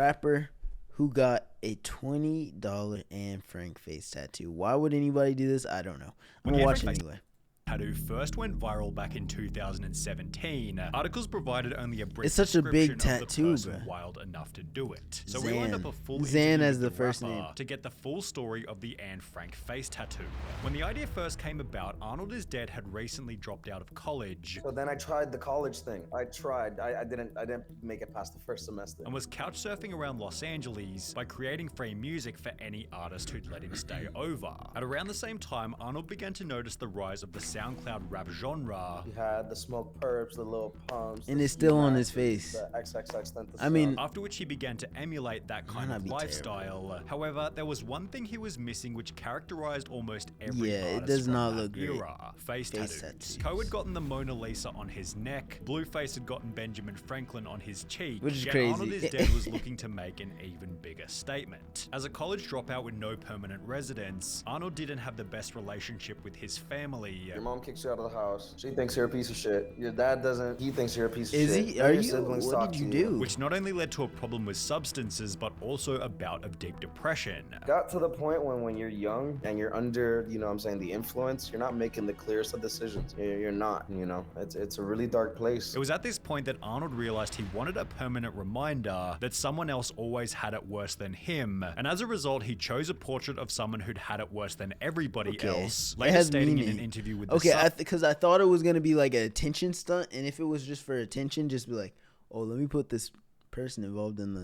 Rapper who got a $20 Anne Frank face tattoo. Why would anybody do this? I don't know. I'm When gonna the watch Anne it Frank anyway. tattoo first went viral back in 2017, articles provided only a brief It's such a big description of the tattoo, person bruh. wild enough to do it. So we Zan. lined up a full Zan interview as with the the first rapper name. to get the full story of the Anne Frank face tattoo. When the idea first came about, Arnold is Dead had recently dropped out of college So then I tried the college thing. I didn't make it past the first semester. and was couch surfing around Los Angeles by creating free music for any artist who'd let him stay over. At around the same time, Arnold began to notice the rise of the SoundCloud rap genre. You had the Smoke Perps, the Lil Pumps, And the it's still on his Ski face. Maskers, the XXX Tentacion. I mean, After which he began to emulate that kind Might of not be lifestyle. However, there was one thing he was missing which characterized almost every Yeah, it artist does from not that look great. era. Face tattoos. tattoos. Coe had gotten the Mona Lisa on his neck, Blueface had gotten Benjamin Franklin on his cheek, Which is yet crazy. Arnold is Dead was looking to make an even bigger statement. As a college dropout with no permanent residence, Arnold didn't have the best relationship with his family. Your mom kicks you out of the house. She thinks you're a piece of shit. Your dad doesn't. He thinks you're a piece of Is shit. he? None Are of your you? siblings What talk did to you do? Which not only led to a problem with substances, but also a bout of deep depression. Got to the point when you're young and you're under, you know what I'm saying, the influence, you're not making the clearest of decisions. You're not, you know. It's a really dark place. It was at this point that Arnold realized he wanted a permanent reminder that someone else always had it worse than him, and as a result, he chose a portrait of someone who'd had it worse than everybody else. It Later has stating in meaning. an interview with the Okay, Sun, because I thought it was gonna be like an attention stunt, and if it was just for attention, just be like, oh, let me put this person involved in the,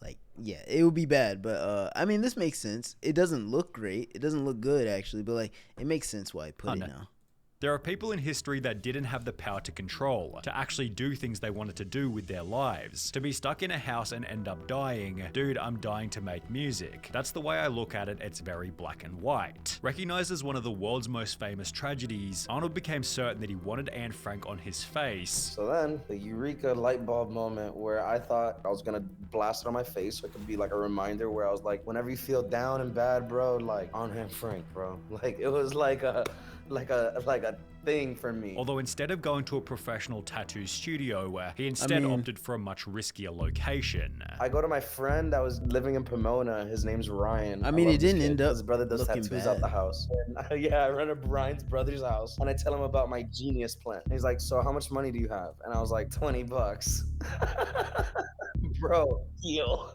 like, yeah, it would be bad. But I mean, this makes sense. It doesn't look great. It doesn't look good actually, but like, it makes sense why I put it no. now. there are people in history that didn't have the power to control, to actually do things they wanted to do with their lives. To be stuck in a house and end up dying. Dude, I'm dying to make music. That's the way I look at it, it's very black and white. Recognized as one of the world's most famous tragedies, Arnold became certain that he wanted Anne Frank on his face. So then, the eureka light bulb moment where I thought I was gonna blast it on my face so it could be like a reminder where I was like, whenever you feel down and bad, bro, like, on Anne Frank, bro. Like, it was like a thing for me. Although instead of going to a professional tattoo studio, he instead opted for a much riskier location. I go to my friend that was living in Pomona. His name's Ryan. I mean, love it this didn't kid. end up His brother does looking tattoos bad. out the house. And, yeah, I run up Ryan's brother's house and I tell him about my genius plan. And he's like, so how much money do you have? And I was like, $20. Bro, deal.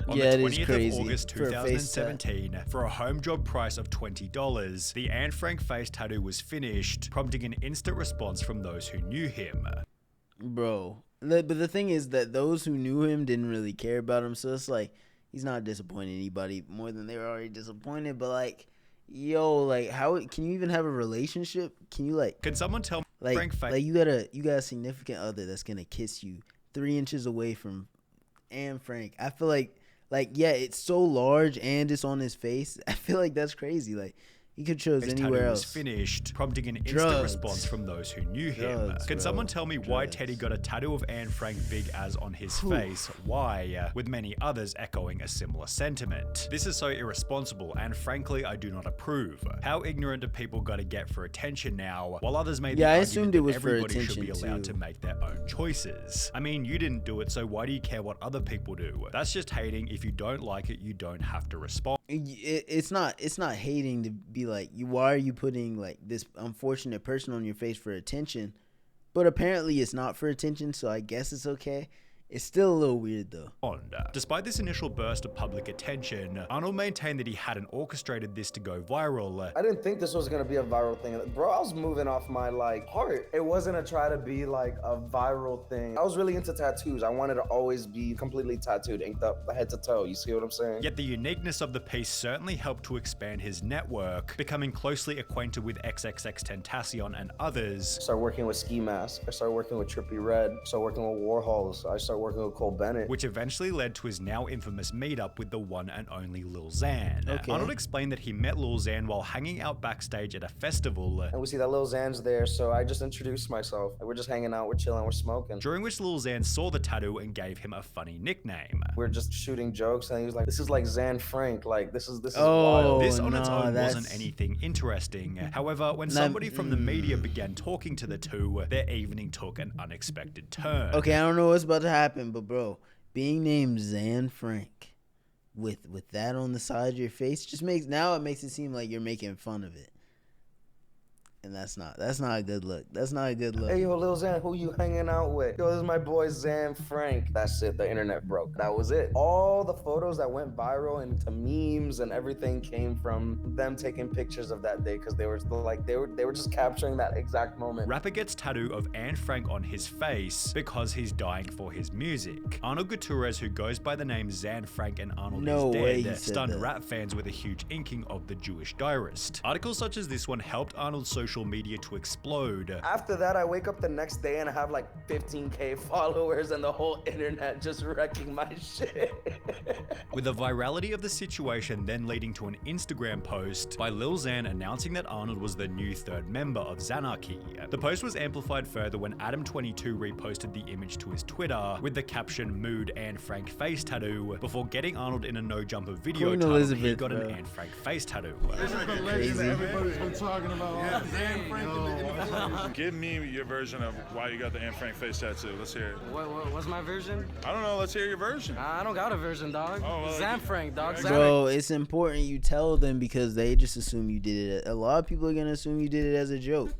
On Yeah, it the is 20th crazy of August for a face tat. 2017, for a home job price of $20, the Anne Frank face tattoo was finished, prompting an instant response from those who knew him. Bro. But the thing is that those who knew him didn't really care about him, so it's like, he's not disappointing anybody more than they were already disappointed, but like, yo, like, how can you even have a relationship? Can you like, Can someone tell me like, Frank face? like you got a significant other that's gonna kiss you 3 inches away from Anne Frank? I feel like, yeah, it's so large and it's on his face. I feel like that's crazy. Like, he could chose His anywhere tattoo else. was finished, prompting an instant Drugs. response from those who knew him. Drugs, Can bro. someone tell me why Drugs. Teddy got a tattoo of Anne Frank big as on his Whew. face? Why? With many others echoing a similar sentiment. This is so irresponsible, and frankly, I do not approve. How ignorant do people gotta get for attention now, while others made the Yeah, I argument assumed that it was for everybody should be attention, allowed too. to make their own choices. I mean, you didn't do it, so why do you care what other people do? That's just hating. If you don't like it, you don't have to respond. It's not hating to be like, why are you putting like this unfortunate person on your face for attention? But apparently it's not for attention, so I guess it's okay. It's still a little weird though. Despite this initial burst of public attention, Arnold maintained that he hadn't orchestrated this to go viral. I didn't think this was gonna be a viral thing. Bro, I was moving off my like heart. It wasn't a try to be like a viral thing. I was really into tattoos. I wanted to always be completely tattooed, inked up head to toe. You see what I'm saying? Yet the uniqueness of the piece certainly helped to expand his network, becoming closely acquainted with XXX Tentacion and others. I started working with Ski Mask. I started working with Trippie Redd. I started working with Warhols. I started working with Cole Bennett. Which eventually led to his now infamous meetup with the one and only Lil Xan. Okay. Arnold explained that he met Lil Xan while hanging out backstage at a festival, And we see that Lil Xan's there, so I just introduced myself. We're just hanging out, we're chilling, we're smoking. during which Lil Xan saw the tattoo and gave him a funny nickname. We're just shooting jokes, and he was like, "This is like Xan Frank. Like this is Oh, wild." This on its no, own that's- wasn't anything interesting. However, when somebody from the media began talking to the two, their evening took an unexpected turn. Okay, I don't know what's about to happen. happened, but bro, being named Zan Frank with that on the side of your face just makes it seem like you're making fun of it. And that's not a good look. That's not a good look. Hey, yo, Lil Xan, who you hanging out with? Yo, this is my boy Zan Frank. That's it. The internet broke. That was it. All the photos that went viral into memes and everything came from them taking pictures of that day because they were just capturing that exact moment. Rapper gets tattoo of Anne Frank on his face because he's dying for his music. Arnold Gutierrez, who goes by the name Zan Frank and Arnold is Dead, stunned rap fans with a huge inking of the Jewish diarist. Articles such as this one helped Arnold's social media to explode. After that, I wake up the next day and I have like 15K followers and the whole internet just wrecking my shit. With the virality of the situation then leading to an Instagram post by Lil Xan announcing that Arnold was the new third member of Xanarchy. The post was amplified further when Adam22 reposted the image to his Twitter with the caption "Mood Anne Frank face tattoo" before getting Arnold in a no jumper video Queen titled Elizabeth, "He got bro. an Anne Frank face tattoo." This is the legend that everybody's been talking about. Anne Frank. Give me your version of why you got the Anne Frank face tattoo. Let's hear it. What's my version? I don't know. Let's hear your version. I don't got a version, dog. Oh, well, Zan Frank, dog. Yeah, Zan. Bro, it's important you tell them because they just assume you did it. A lot of people are gonna assume you did it as a joke,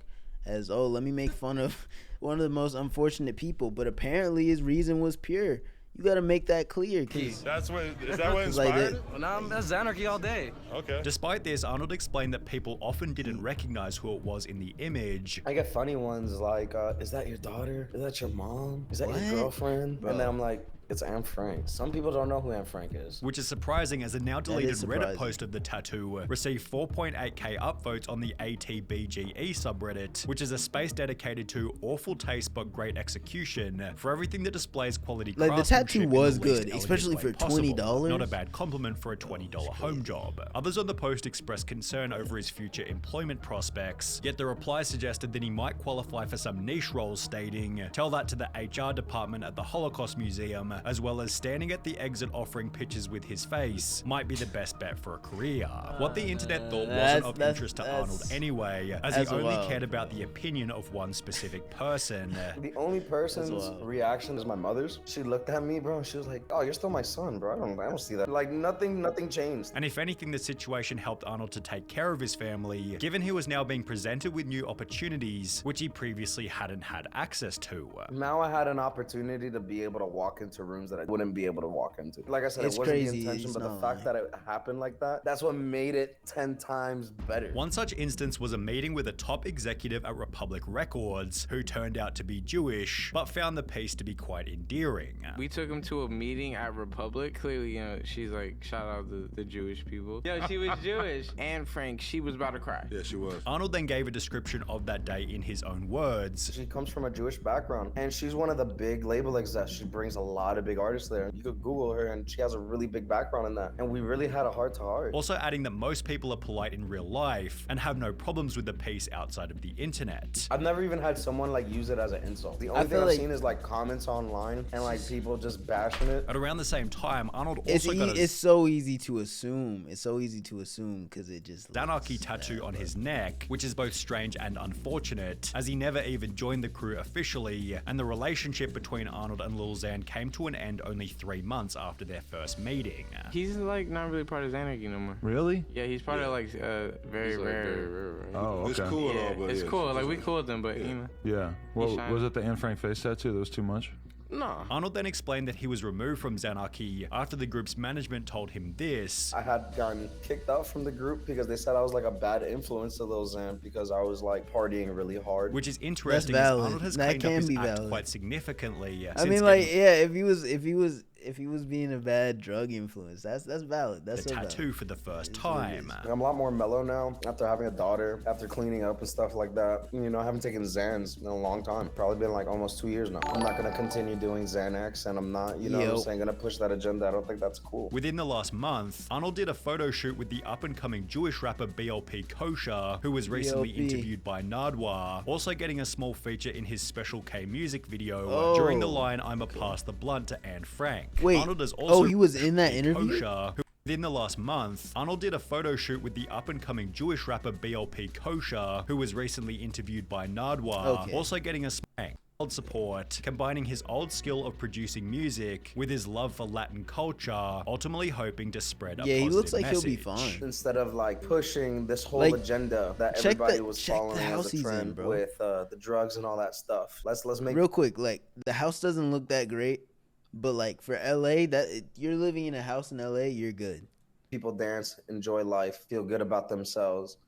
as let me make fun of one of the most unfortunate people. But apparently his reason was pure. You gotta make that clear. Is that what It's like inspired that- it? Well, now that's Xanarchy all day. Okay. Despite this, Arnold explained that people often didn't recognize who it was in the image. I get funny ones like, is that your daughter? Is that your mom? Is that What? your girlfriend? Bro. And then I'm like, it's Anne Frank. Some people don't know who Anne Frank is. Which is surprising as a now deleted Reddit surprising. post of the tattoo received 4.8k upvotes on the ATBGE subreddit, which is a space dedicated to awful taste but great execution for everything that displays quality Like, the craftsmanship tattoo in the was least good, elegant especially way for possible. $20. Not a bad compliment for a $20 home job. Others on the post expressed concern over his future employment prospects, yet the reply suggested that he might qualify for some niche roles, stating, "Tell that to the HR department at the Holocaust Museum, as well as standing at the exit offering pictures with his face might be the best bet for a career." What the internet thought wasn't of interest to Arnold anyway, as he that's only wild. cared about the opinion of one specific person. The only person's wild. reaction is my mother's. She looked at me, bro, and she was like, "Oh, you're still my son, bro. I don't see that." Like nothing changed. And if anything, the situation helped Arnold to take care of his family, given he was now being presented with new opportunities, which he previously hadn't had access to. Now I had an opportunity to be able to walk into rooms that I wouldn't be able to walk into. Like I said, It's it wasn't crazy, the intention, it's but the not fact that it happened like that, that's what made it 10 times better. One such instance was a meeting with a top executive at Republic Records, who turned out to be Jewish, but found the piece to be quite endearing. We took him to a meeting at Republic. Clearly, she's like, shout out the Jewish people. Yo, she was Jewish. Anne Frank, she was about to cry. Yeah, she was. Arnold then gave a description of that day in his own words. She comes from a Jewish background, and she's one of the big label execs. She brings a lot of big artists there. You could Google her, and she has a really big background in that. And we really had a heart to heart. Also adding that most people are polite in real life and have no problems with the piece outside of the internet. I've never even had someone like use it as an insult. The only thing feel I've like- seen is like comments online and like people just bashing it. At around the same time, Arnold It's also got a it's so easy to assume. It's so easy to assume because it just Xanarchy tattoo on his neck, which is both strange and unfortunate, as he never even joined the crew officially, and the relationship between Arnold and Lil Xan came to an end only 3 months after their first meeting. He's like not really part of Xanarchy no more. Really? Yeah, he's part of like very rare. Right? Oh, It's okay. cool Yeah, though, but it's yeah, cool. Like we cool with them, but you know, Yeah. Well, shine. was it the Anne Frank face tattoo that was too much? no. Arnold then explained that he was removed from Xanarchy after the group's management told him this. I had gotten kicked out from the group because they said I was like a bad influence to Lil Xan because I was like partying really hard. Which is interesting, as valid. Arnold has That cleaned up can his be act valid. quite significantly. I since mean, like, getting yeah, if he was being a bad drug influence, that's valid. That's the so valid. tattoo for the first time. I'm a lot more mellow now after having a daughter, after cleaning up and stuff like that. You know, I haven't taken Xans in a long time. Probably been like almost 2 years now. I'm not gonna continue doing Xanax, and I'm not, you know what I'm saying, gonna push that agenda. I don't think that's cool. Within the last month, Arnold did a photo shoot with the up-and-coming Jewish rapper BLP Kosher, who was recently BLP. interviewed by Nardwar, also getting a small feature in his Special K music video Oh, during the line "I'm a pass the blunt" to Anne Frank. Wait, Arnold has also he was in that interview? Kosher, who within the last month, Arnold did a photo shoot with the up-and-coming Jewish rapper BLP Kosher, who was recently interviewed by Nardwar, Okay. also getting a spank. support, combining his old skill of producing music with his love for Latin culture, ultimately hoping to spread a Yeah, he positive looks like message. he'll be fine. Instead of like pushing this whole Like, agenda that check everybody the- was check the following house as a he's in, trend bro. with the drugs and all that stuff. Let's make Real quick, like the house doesn't look that great, but like for LA, you're living in a house in LA, you're good. people dance, enjoy life, feel good about themselves.